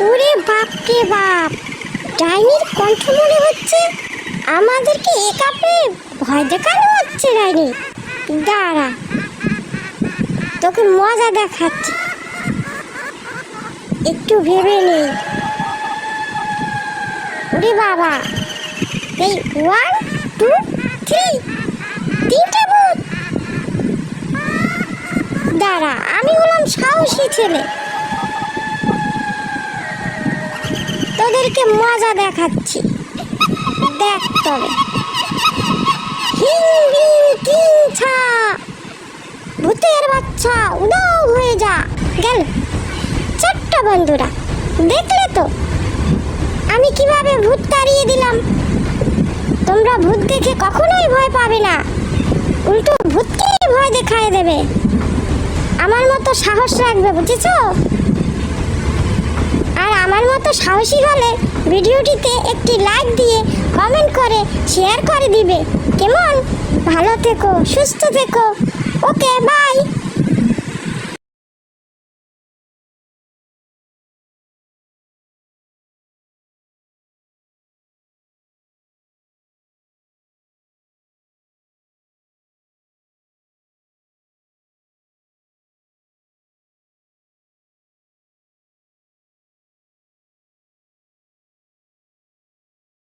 ওরে বাপ রে বাপ, ডাইনির কণ্ঠ মনে হচ্ছে। আমাদেরকে এ কাপে ভয় দেখানো হচ্ছে। ডাইনি দাঁড়া, তোকে মজা দেখাচ্ছি, একটু ভেবে নেই। ওরে বাবা, এই 1 2 3 তিনটে ভূত। দাঁড়া, আমি হলাম সাহসী ছেলে, তোদেরকে মজা দেখাচ্ছি, দেখ তবে। হিং বিং কিং ছা, ভূতের বাচ্চা উদাও হয়ে যা। গেল। ছোট্ট বন্ধুরা, দেখলে তো আমি কিভাবে ভূত তাড়িয়ে দিলাম। তোমরা ভূত দেখে কখনোই ভয় পাবে না, উল্টো ভূতকেই ভয় দেখায় দেবে। আমার মতো সাহস রাখবে, বুঝেছো? আর আমার মতো সাহসী হলে ভিডিওটিতে একটি লাইক দিয়ে কমেন্ট করে শেয়ার করে দিবে। কেমন? ভালো থেকো, সুস্থ থেকো। ওকে, বাই।